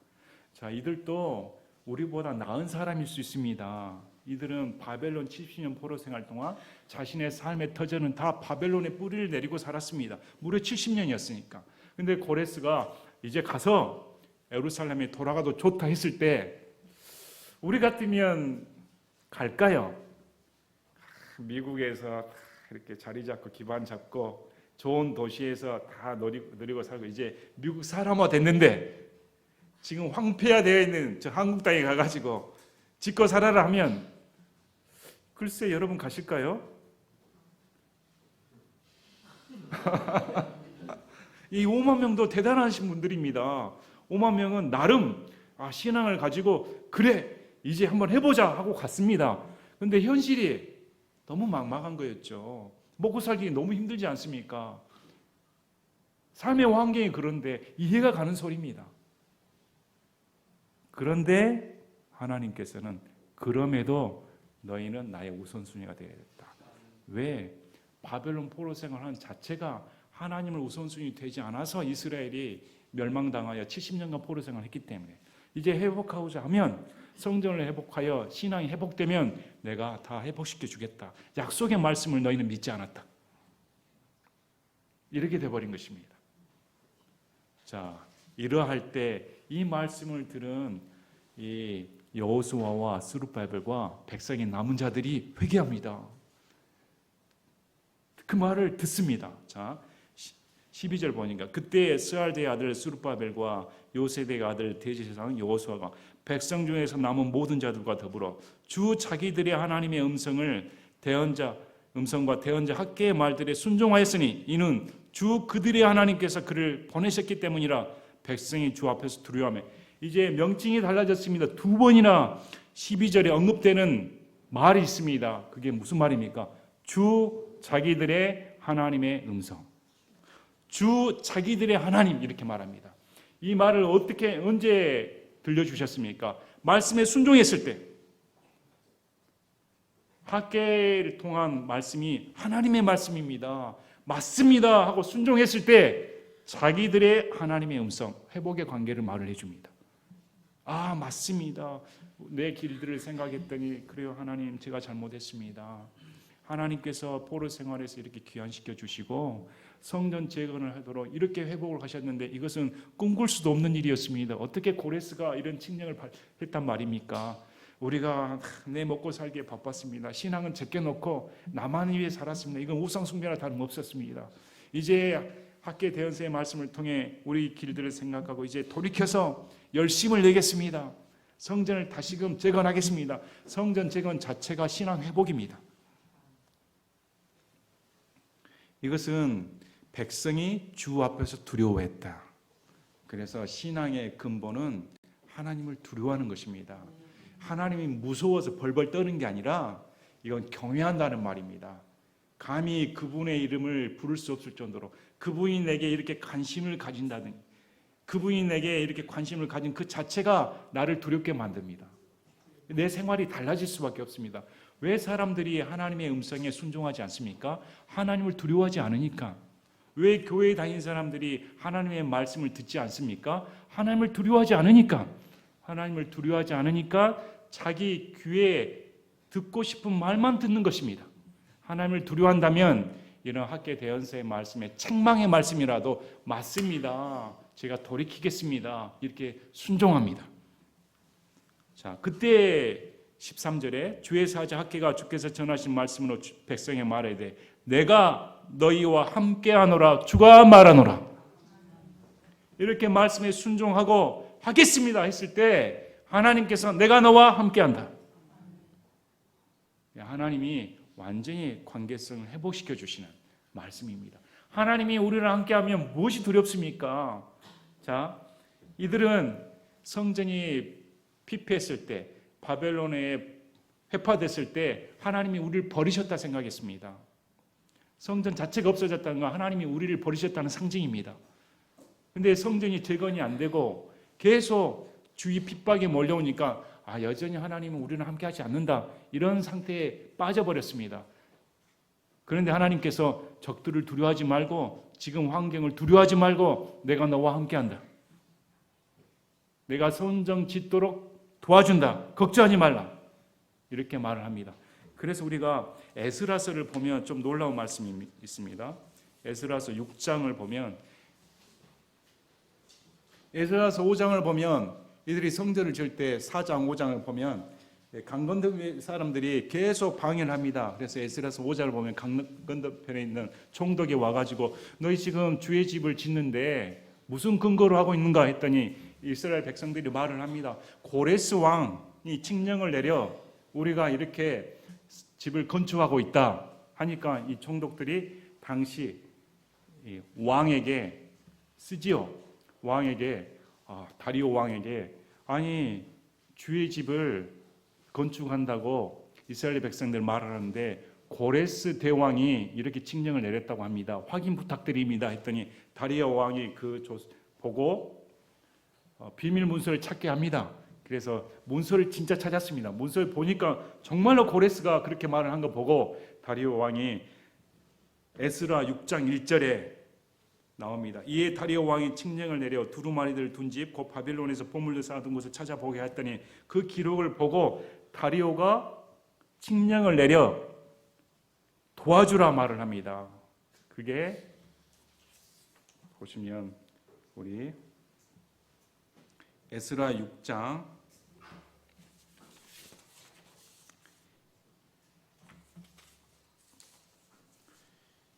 자, 이들도 우리보다 나은 사람일 수 있습니다. 이들은 바벨론 70년 포로 생활 동안 자신의 삶의 터전은 다 바벨론의 뿌리를 내리고 살았습니다. 무려 70년이었으니까. 근데 고레스가 이제 가서 예루살렘에 돌아가도 좋다 했을 때 우리 같으면 갈까요? 미국에서 이렇게 자리 잡고 기반 잡고 좋은 도시에서 다 누리고 살고 이제 미국 사람화 됐는데 지금 황폐화되어 있는 저 한국 땅에 가가지고 짓고 살아라 하면 글쎄 여러분 가실까요? 이 5만 명도 대단하신 분들입니다. 5만 명은 나름 신앙을 가지고 그래 이제 한번 해보자 하고 갔습니다. 그런데 현실이 너무 막막한 거였죠. 먹고 살기 너무 힘들지 않습니까? 삶의 환경이 그런데 이해가 가는 소리입니다. 그런데 하나님께서는 그럼에도 너희는 나의 우선순위가 되어야겠다. 왜? 바벨론 포로 생활하는 자체가 하나님을 우선순위 되지 않아서 이스라엘이 멸망당하여 70년간 포로 생활을 했기 때문에 이제 회복하고자 하면 성전을 회복하여 신앙이 회복되면 내가 다 회복시켜 주겠다. 약속의 말씀을 너희는 믿지 않았다. 이렇게 돼버린 것입니다. 자, 이러할 때 이 말씀을 들은 이 여호수아와 스룹바벨과 백성의 남은 자들이 회개합니다. 그 말을 듣습니다. 자, 12절 보니까 그때 스알드의 아들 스룹바벨과 요세대의 아들 대제사장 여호수아가 백성 중에서 남은 모든 자들과 더불어 주 자기들의 하나님의 음성과 대언자 학개의 말들에 순종하였으니 이는 주 그들의 하나님께서 그를 보내셨기 때문이라. 백성이 주 앞에서 두려워하며 이제 명칭이 달라졌습니다. 두 번이나 12절에 언급되는 말이 있습니다. 그게 무슨 말입니까? 주 자기들의 하나님의 음성. 주 자기들의 하나님 이렇게 말합니다. 이 말을 언제 들려주셨습니까? 말씀에 순종했을 때. 학개를 통한 말씀이 하나님의 말씀입니다. 맞습니다 하고 순종했을 때 자기들의 하나님의 음성, 회복의 관계를 말을 해줍니다. 맞습니다. 내 길들을 생각했더니 그래요 하나님 제가 잘못했습니다. 하나님께서 포로 생활에서 이렇게 귀환시켜 주시고 성전 재건을 하도록 이렇게 회복을 하셨는데 이것은 꿈꿀 수도 없는 일이었습니다. 어떻게 고레스가 이런 칙령을 했단 말입니까? 우리가 내 먹고 살기에 바빴습니다. 신앙은 제껴놓고 나만 위해 살았습니다. 이건 우상 숭배나 다름없었습니다. 이제 학개 대언자의 말씀을 통해 우리 길들을 생각하고 이제 돌이켜서 열심을 내겠습니다. 성전을 다시금 재건하겠습니다. 성전 재건 자체가 신앙 회복입니다. 이것은 백성이 주 앞에서 두려워했다. 그래서 신앙의 근본은 하나님을 두려워하는 것입니다. 하나님이 무서워서 벌벌 떠는 게 아니라 이건 경외한다는 말입니다. 감히 그분의 이름을 부를 수 없을 정도로 그분이 내게 이렇게 관심을 가진다는, 그분이 내게 이렇게 관심을 가진 그 자체가 나를 두렵게 만듭니다. 내 생활이 달라질 수밖에 없습니다. 왜 사람들이 하나님의 음성에 순종하지 않습니까? 하나님을 두려워하지 않으니까. 왜 교회에 다니는 사람들이 하나님의 말씀을 듣지 않습니까? 하나님을 두려워하지 않으니까. 하나님을 두려워하지 않으니까 자기 귀에 듣고 싶은 말만 듣는 것입니다. 하나님을 두려워한다면 이런 학계 대언서의 말씀에 책망의 말씀이라도 맞습니다, 제가 돌이키겠습니다, 이렇게 순종합니다. 자, 그때 13절에 주의 사자 학계가 주께서 전하신 말씀으로 백성에 말하되 내가 너희와 함께하노라 주가 말하노라. 이렇게 말씀에 순종하고 하겠습니다 했을 때 하나님께서 내가 너와 함께한다. 하나님이 완전히 관계성을 회복시켜 주시는 말씀입니다. 하나님이 우리랑 함께하면 무엇이 두렵습니까? 자, 이들은 성전이 피폐했을 때, 바벨론에 회파됐을 때 하나님이 우리를 버리셨다 생각했습니다. 성전 자체가 없어졌다는 건 하나님이 우리를 버리셨다는 상징입니다. 그런데 성전이 재건이 안 되고 계속 주위 핍박이 몰려오니까 여전히 하나님은 우리는 함께하지 않는다, 이런 상태에 빠져버렸습니다. 그런데 하나님께서 적들을 두려워하지 말고, 지금 환경을 두려워하지 말고 내가 너와 함께한다, 내가 성전 짓도록 도와준다, 걱정하지 말라, 이렇게 말을 합니다. 그래서 우리가 에스라서를 보면 좀 놀라운 말씀이 있습니다. 에스라서 6장을 보면, 에스라서 5장을 보면 이들이 성전을 지을 때 4장 5장을 보면 강 건너편 사람들이 계속 방해를 합니다. 그래서 에스라서 5장을 보면 강 건너편에 있는 총독이 와가지고 너희 지금 주의 집을 짓는데 무슨 근거로 하고 있는가 했더니 이스라엘 백성들이 말을 합니다. 고레스 왕이 칙령을 내려 우리가 이렇게 집을 건축하고 있다 하니까 이 총독들이 당시 왕에게 스지오 왕에게, 다리오 왕에게, 아니 주의 집을 건축한다고 이스라엘 백성들 말하는데 고레스 대왕이 이렇게 칙령을 내렸다고 합니다. 확인 부탁드립니다 했더니 다리오 왕이 보고 비밀 문서를 찾게 합니다. 그래서 문서를 진짜 찾았습니다. 문서를 보니까 정말로 고레스가 그렇게 말을 한 거 보고 다리오 왕이 에스라 6장 1절에 나옵니다. 이에 다리오 왕이 칙령을 내려 두루마리들 둔 집 곧 바빌론에서 보물을 쌓아둔 곳을 찾아보게 했더니 그 기록을 보고 다리오가 칙령을 내려 도와주라 말을 합니다. 그게 보시면 우리 에스라 6장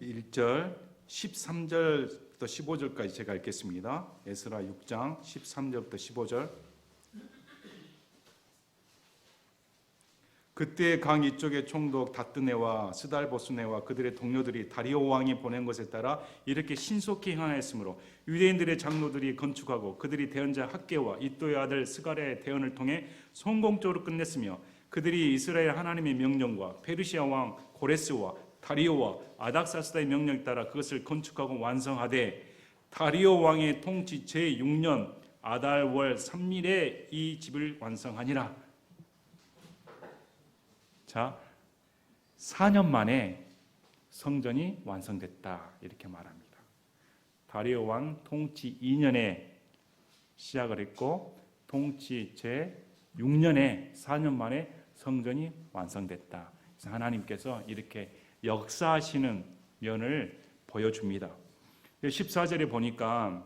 1절 13절부터 15절까지 제가 읽겠습니다. 에스라 6장 13절부터 15절. 그때 강 이쪽의 총독 다뜨네와 스달보스네와 그들의 동료들이 다리오 왕이 보낸 것에 따라 이렇게 신속히 행하였으므로 유대인들의 장로들이 건축하고 그들이 대언자 학계와 이또의 아들 스가랴의 대언을 통해 성공적으로 끝냈으며 그들이 이스라엘 하나님의 명령과 페르시아 왕 고레스와 다리오와 아닥사스다의 명령에 따라 그것을 건축하고 완성하되 다리오 왕의 통치 제6년 아달월 3일에 이 집을 완성하니라. 자, 4년 만에 성전이 완성됐다 이렇게 말합니다. 다리오 왕 통치 2년에 시작을 했고 통치 제6년에 4년 만에 성전이 완성됐다. 그래서 하나님께서 이렇게 역사하시는 면을 보여줍니다. 14절에 보니까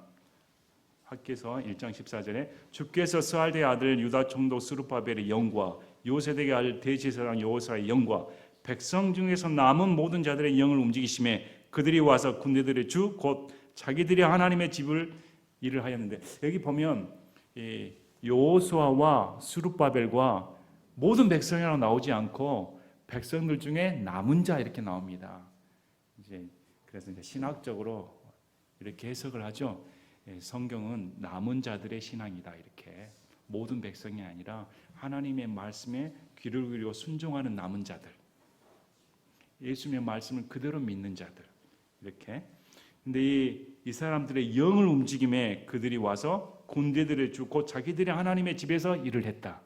학개서 1장 14절에 주께서 스알데의 아들 유다 총독 스룹바벨의 영과 요세덱의 아들 대제사장 여호사의 영과 백성 중에서 남은 모든 자들의 영을 움직이심에 그들이 와서 군대들의 주 곧 자기들이 하나님의 집을 일을 하였는데, 여기 보면 여호수아와 스룹바벨과 모든 백성이라고 나오지 않고 백성들 중에 남은 자 이렇게 나옵니다. 그래서 신학적으로 이렇게 해석을 하죠. 성경은 남은 자들의 신앙이다, 이렇게. 모든 백성이 아니라 하나님의 말씀에 귀를 기울이고 순종하는 남은 자들, 예수님의 말씀을 그대로 믿는 자들 이렇게. 근데 이 사람들의 영을 움직임에 그들이 와서 군대들을 주고 자기들이 하나님의 집에서 일을 했다.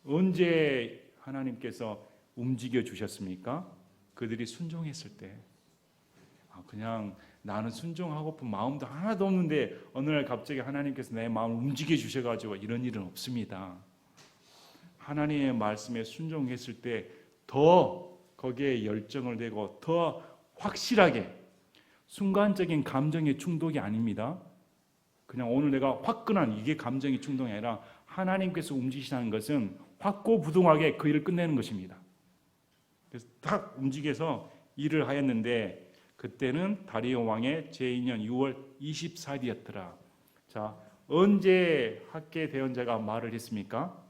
언제 하나님께서 움직여 주셨습니까? 그들이 순종했을 때. 그냥 나는 순종하고픈 마음도 하나도 없는데 어느 날 갑자기 하나님께서 내 마음을 움직여 주셔가지고 이런 일은 없습니다. 하나님의 말씀에 순종했을 때 더 거기에 열정을 내고 더 확실하게, 순간적인 감정의 충동이 아닙니다. 그냥 오늘 내가 화끈한 이게 감정의 충동이 아니라 하나님께서 움직이시는 것은 확고부동하게 그 일을 끝내는 것입니다. 그래서 딱 움직여서 일을 하였는데 그때는 다리오 왕의 제2년 6월 24일이었더라. 자, 언제 학계 대언자가 말을 했습니까?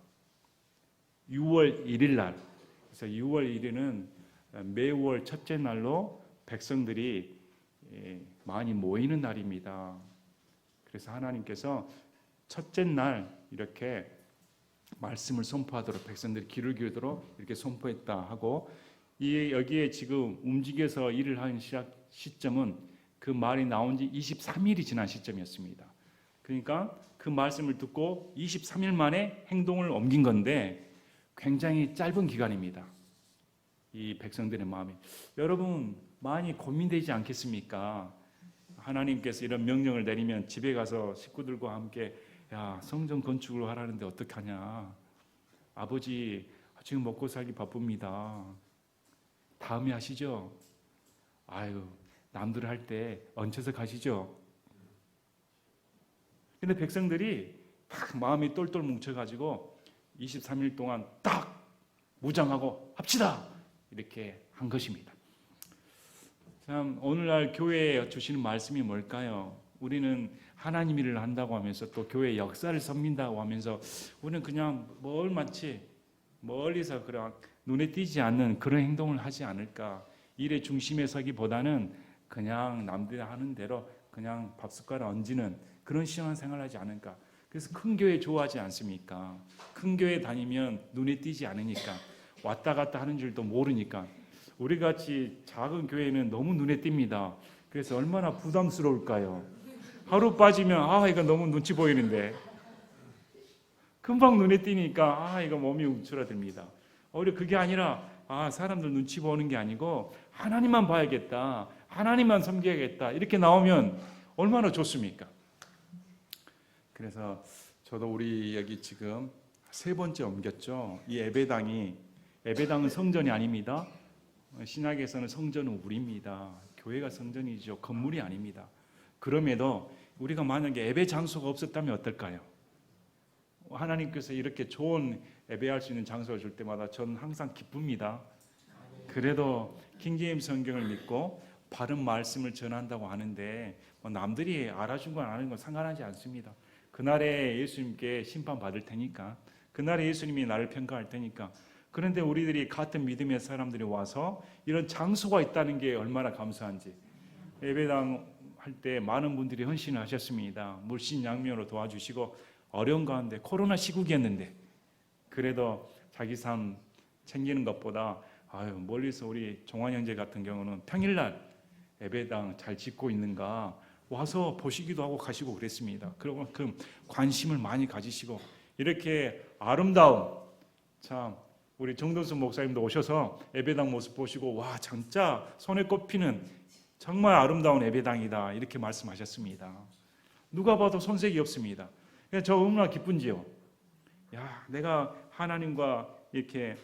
6월 1일 날. 그래서 6월 1일은 매월 첫째 날로 백성들이 많이 모이는 날입니다. 그래서 하나님께서 첫째 날 이렇게 말씀을 선포하도록 백성들이 귀를 기울이도록 이렇게 선포했다 하고, 여기에 지금 움직여서 일을 하는 시점은 그 말이 나온 지 23일이 지난 시점이었습니다. 그러니까 그 말씀을 듣고 23일 만에 행동을 옮긴 건데 굉장히 짧은 기간입니다. 이 백성들의 마음이. 여러분 많이 고민되지 않겠습니까? 하나님께서 이런 명령을 내리면 집에 가서 식구들과 함께 야, 성전 건축을 하라는데 어떡하냐? 아버지 지금 먹고 살기 바쁩니다. 다음에 하시죠. 아유, 남들 할 때 얹혀서 가시죠. 근데 백성들이 딱 마음이 똘똘 뭉쳐가지고 23일 동안 딱 무장하고 합시다 이렇게 한 것입니다. 참 오늘날 교회에 주시는 말씀이 뭘까요? 우리는 하나님 일을 한다고 하면서 또 교회 역사를 섬긴다고 하면서 우리는 그냥 마치 멀리서 그냥 눈에 띄지 않는 그런 행동을 하지 않을까? 일의 중심에 서기보다는 그냥 남들이 하는 대로 그냥 밥숟가락 얹는 그런 신앙생활을 하지 않을까? 그래서 큰 교회 좋아하지 않습니까? 큰 교회 다니면 눈에 띄지 않으니까, 왔다 갔다 하는 줄도 모르니까. 우리같이 작은 교회는 너무 눈에 띕니다. 그래서 얼마나 부담스러울까요? 하루 빠지면 이거 너무 눈치 보이는데 금방 눈에 띄니까 이거 몸이 움츠러듭니다. 오히려 그게 아니라 사람들 눈치 보는 게 아니고 하나님만 봐야겠다, 하나님만 섬겨야겠다 이렇게 나오면 얼마나 좋습니까? 그래서 저도 우리 여기 지금 세 번째 옮겼죠. 이 예배당은 성전이 아닙니다. 신학에서는 성전은 우리입니다. 교회가 성전이죠. 건물이 아닙니다. 그럼에도 우리가 만약에 예배 장소가 없었다면 어떨까요? 하나님께서 이렇게 좋은 예배할 수 있는 장소를 줄 때마다 저는 항상 기쁩니다. 그래도 킹제임스 성경을 믿고 바른 말씀을 전한다고 하는데 남들이 알아준 건 안 하는 건 상관하지 않습니다. 그날에 예수님께 심판받을 테니까, 그날에 예수님이 나를 평가할 테니까. 그런데 우리들이 같은 믿음의 사람들이 와서 이런 장소가 있다는 게 얼마나 감사한지. 예배당 할 때 많은 분들이 헌신을 하셨습니다. 물신양면으로 도와주시고 어려운 가운데 코로나 시국이었는데 그래도 자기 삶 챙기는 것보다 멀리서 우리 종환 형제 같은 경우는 평일날 예배당 잘 짓고 있는가 와서 보시기도 하고 가시고 그랬습니다. 그만큼 관심을 많이 가지시고 이렇게 아름다운, 참 우리 정동수 목사님도 오셔서 예배당 모습 보시고 와 진짜 손에 꼽히는 정말 아름다운 예배당이다 이렇게 말씀하셨습니다. 누가 봐도 손색이 없습니다. 저 얼마나 기쁜지요. 야, 내가 하나님과 이렇게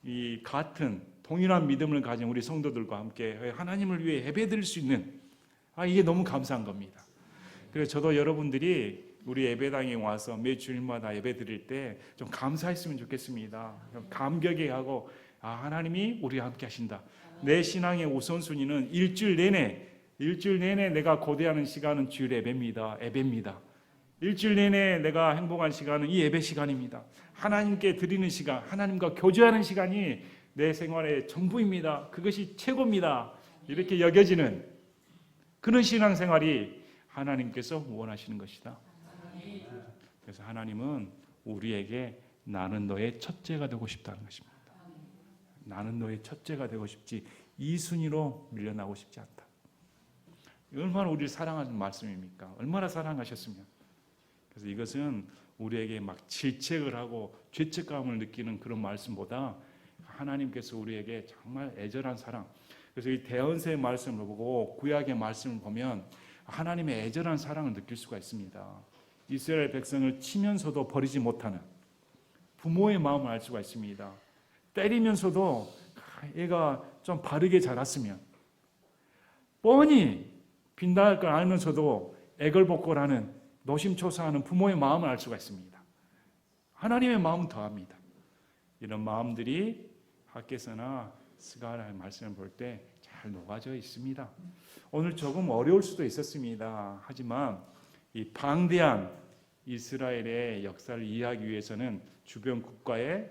이 같은 동일한 믿음을 가진 우리 성도들과 함께 하나님을 위해 예배드릴 수 있는 이게 너무 감사한 겁니다. 그래서 저도 여러분들이 우리 예배당에 와서 매 주일마다 예배드릴 때 좀 감사했으면 좋겠습니다. 좀 감격해 하고 하나님이 우리와 함께 하신다. 내 신앙의 우선순위는 일주일 내내 내가 고대하는 시간은 주일 예배입니다. 일주일 내내 내가 행복한 시간은 이 예배 시간입니다. 하나님께 드리는 시간, 하나님과 교제하는 시간이 내 생활의 전부입니다. 그것이 최고입니다. 이렇게 여겨지는 그런 신앙생활이 하나님께서 원하시는 것이다. 그래서 하나님은 우리에게 나는 너의 첫째가 되고 싶다는 것입니다. 나는 너의 첫째가 되고 싶지 이 순위로 밀려나고 싶지 않다. 얼마나 우리를 사랑하는 말씀입니까? 얼마나 사랑하셨으면. 그래서 이것은 우리에게 막 질책을 하고 죄책감을 느끼는 그런 말씀보다 하나님께서 우리에게 정말 애절한 사랑. 그래서 이 대언서의 말씀을 보고 구약의 말씀을 보면 하나님의 애절한 사랑을 느낄 수가 있습니다. 이스라엘 백성을 치면서도 버리지 못하는 부모의 마음을 알 수가 있습니다. 때리면서도 얘가 좀 바르게 자랐으면, 뻔히 빈다할 걸 알면서도 애걸복걸하는 노심초사하는 부모의 마음을 알 수가 있습니다. 하나님의 마음은 더합니다. 이런 마음들이 학개서나 스가랴의 말씀을 볼 때 잘 녹아져 있습니다. 오늘 조금 어려울 수도 있었습니다. 하지만 이 방대한 이스라엘의 역사를 이해하기 위해서는 주변 국가의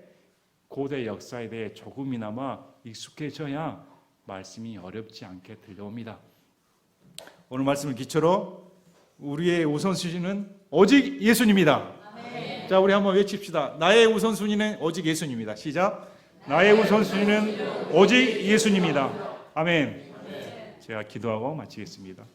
고대 역사에 대해 조금이나마 익숙해져야 말씀이 어렵지 않게 들려옵니다. 오늘 말씀을 기초로 우리의 우선순위는 오직 예수님이다. 아멘. 자, 우리 한번 외칩시다. 나의 우선순위는 오직 예수님이다. 시작. 나의 우선순위는 오직 예수님이다. 아멘. 제가 기도하고 마치겠습니다.